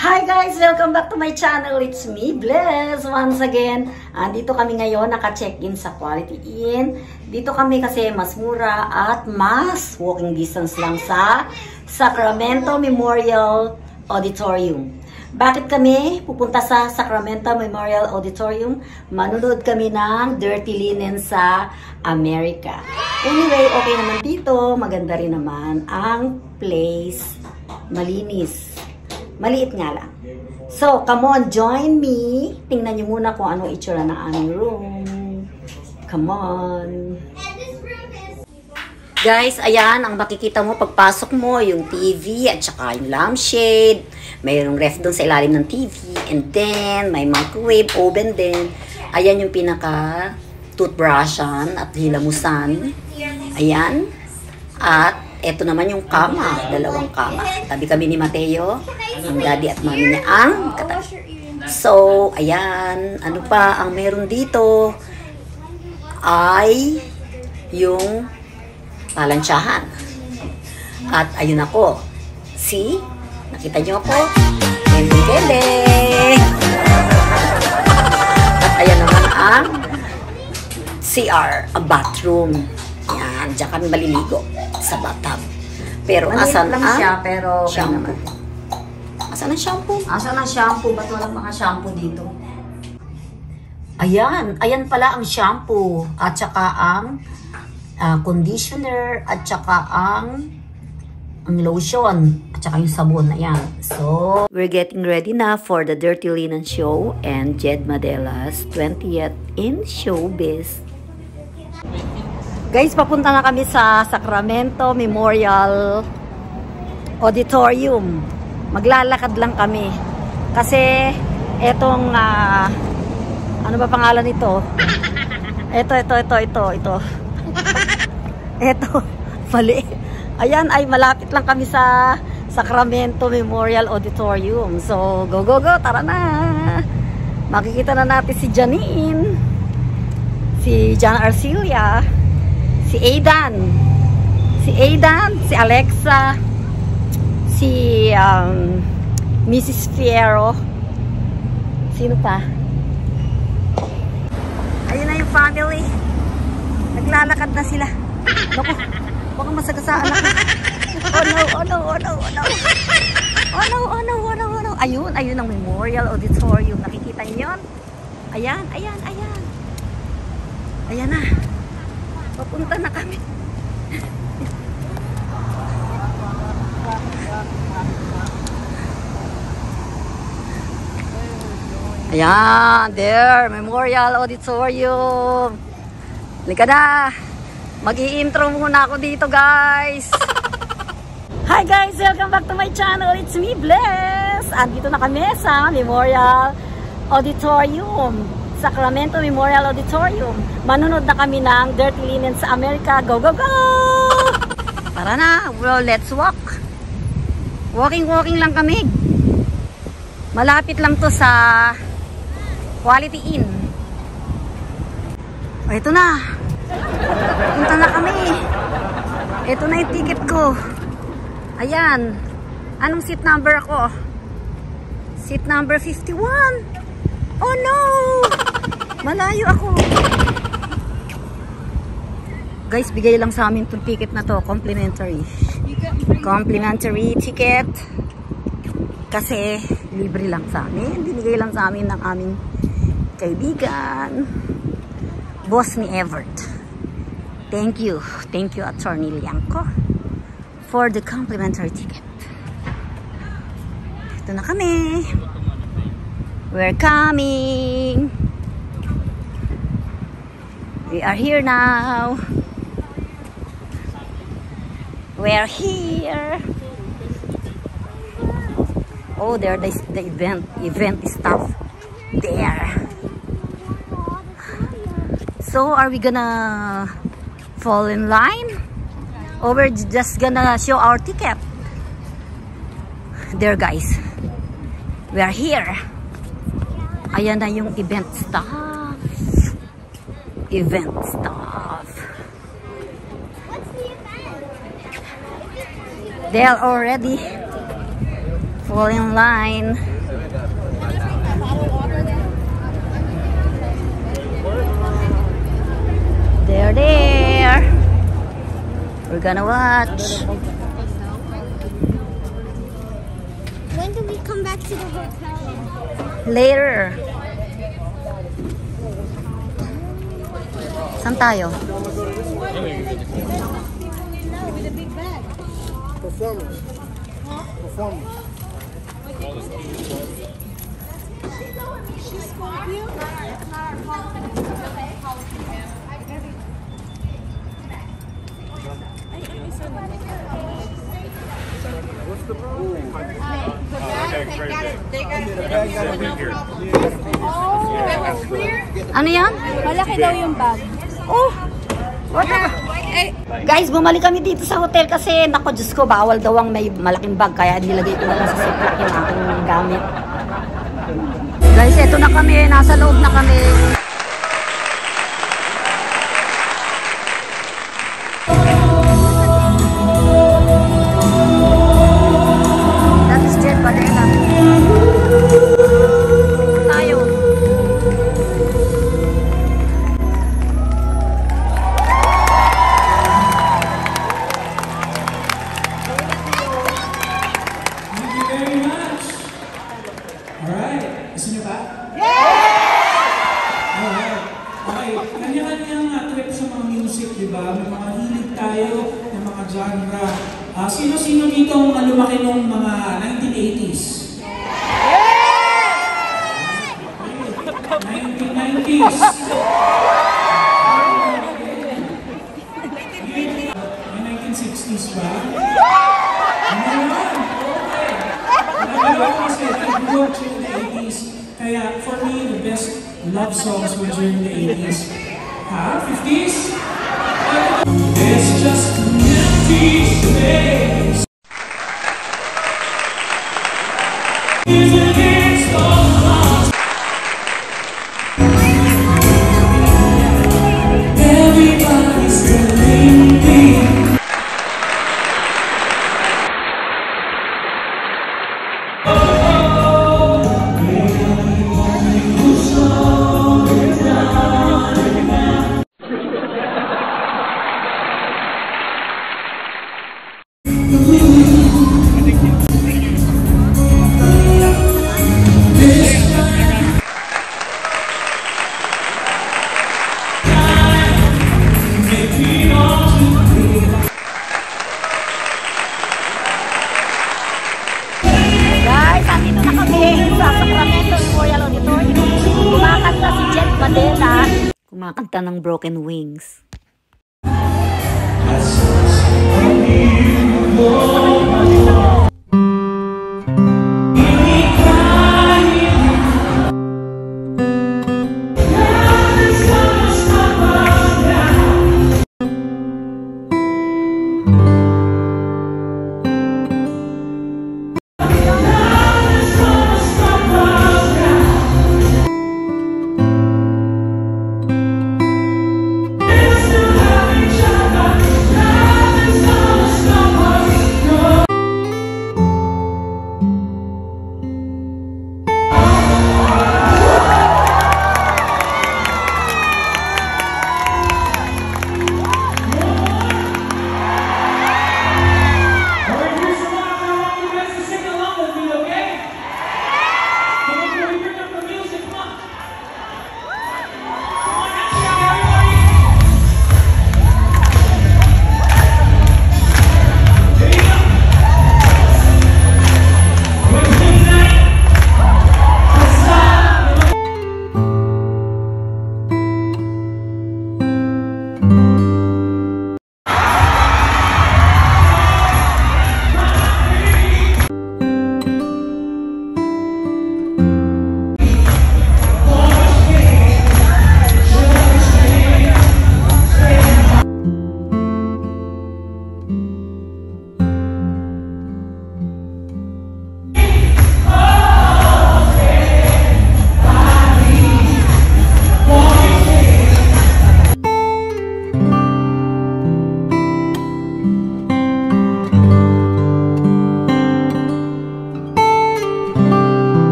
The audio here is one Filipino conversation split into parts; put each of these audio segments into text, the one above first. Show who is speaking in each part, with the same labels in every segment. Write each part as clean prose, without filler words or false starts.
Speaker 1: Hi guys! Welcome back to my channel. It's me, Bless, once again. Dito kami ngayon, naka-check-in sa Quality Inn. Dito kami kasi mas mura at mas walking distance lang sa Sacramento Memorial Auditorium. Bakit kami pupunta sa Sacramento Memorial Auditorium? Manunod kami ng Dirty Linen sa America. Anyway, okay naman dito. Maganda rin naman ang place. Malinis. Maliit nga lang. So, come on, join me. Tingnan nyo muna kung ano itsura ng aming room. Come on. Guys, ayan, ang makikita mo pagpasok mo, yung TV at saka yung lampshade. Mayroong ref doon sa ilalim ng TV. And then, may microwave, oven din. Ayan yung pinaka toothbrushan at hilamusan. Ayan. At eto naman yung kama, dalawang kama. Tabi kami ni Mateo, ang daddy at mami niya ang katabi. So, ayan, ano pa ang meron dito ay yung palansyahan. At ayun ako. See? Nakita niyo ako? Kende-kende! At ayan naman ang CR, a bathroom. Yan, diyan kami maliligo sa bathtub. Pero asan ang shampoo? Asan ang shampoo? Asan ang shampoo? Ba't walang mga shampoo dito? Ayan, ayan pala ang shampoo. At saka ang conditioner. At saka ang lotion. At saka yung sabon. Ayan. So, we're getting ready na for the Dirty Linen show and Jed Madela's 20th in Showbiz. Guys, papunta na kami sa Sacramento Memorial Auditorium. Maglalakad lang kami. Kasi, etong, ano ba pangalan nito? Ito. Ito, mali. Ayan, ay malapit lang kami sa Sacramento Memorial Auditorium. So, go, tara na. Makikita na natin si Janine, si Jan Arcilia, si Aidan, si Alexa, si Mrs. Fierro. Sino pa? Ayun na yung family. Naglalakad na sila. Naku, baka masagasaan ako. Oh no. Ayun ang Memorial Auditorium. Nakikita niyo yun? Ayan. Ayan na. Papunta na kami. Ayan, there, Memorial Auditorium. Halika na. Mag-i-intro muna ako dito, guys. Hi guys, welcome back to my channel. It's me, Bless. Andito na kami sa Memorial Auditorium. Sacramento Memorial Auditorium. Manunod na kami ng Dirty Linen sa America. Go! Tara na, bro, let's walk. Walking lang kami. Malapit lang to sa Quality Inn. O, ito na. Punta na kami. Ito na yung ticket ko. Ayan. Anong seat number ako? Seat number 51. Oh no! Malayo ako. Guys, bigay lang sa amin itong ticket na to. Complimentary. Complimentary ticket. Kasi libre lang sa amin. Binigay lang sa amin ng aming kaibigan. Boss ni Evert. Thank you. Thank you, Attorney Liangco, for the complimentary ticket. Ito na kami. We're coming. We are here now. We're here. Oh, there the event stuff there. So, are we gonna fall in line? Or we're just gonna show our ticket? There, guys. We are here. Ayan na yung event stuff. Event stuff. They are all ready people in line. They're there. We're gonna watch.
Speaker 2: When do we come back to the hotel?
Speaker 1: Later. Saan tayo?
Speaker 2: With a big bag.
Speaker 3: Performance. Performance.
Speaker 2: She's Scorpio.
Speaker 3: What's the problem?
Speaker 1: Ano yan?
Speaker 2: Malaki daw yung bag.
Speaker 1: Oh! Whatever. Guys, bumalik kami dito sa hotel kasi nako, Diyos ko, bawal daw ang may malaking bag kaya nilagay ko na lang sa ziplock yung aking gamit. Guys, eto na kami. Nasa loob na kami. That is Jet Padena. Tayo.
Speaker 4: Alright. Gusto niyo pa? Yeah! Alright. Okay. Kanya-kanyang trip sa mga music, di ba? May mga hilig tayo ng mga genre. Sino-sino dito ang lumaki nung mga 1980s? Yeah! 1990s. May 1960s ba? Ano naman? Okay. Kasi I grew up during the 80s. Kaya for me, the best love songs were during the 80s. 50s? It's just an empty space. Is against all odds. Everybody's telling me.
Speaker 1: Guys, andito na kami sa Sacramento Memorial Auditorium. Kumakanta si Jet Padena. Kumakanta ng Broken Wings.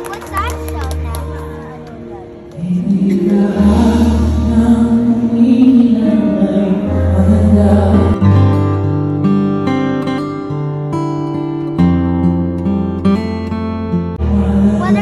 Speaker 2: What's that show now? What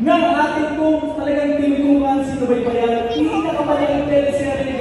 Speaker 5: ng ating kung talagang tinutukan sinubaybayan, hindi nakapalalang teleserye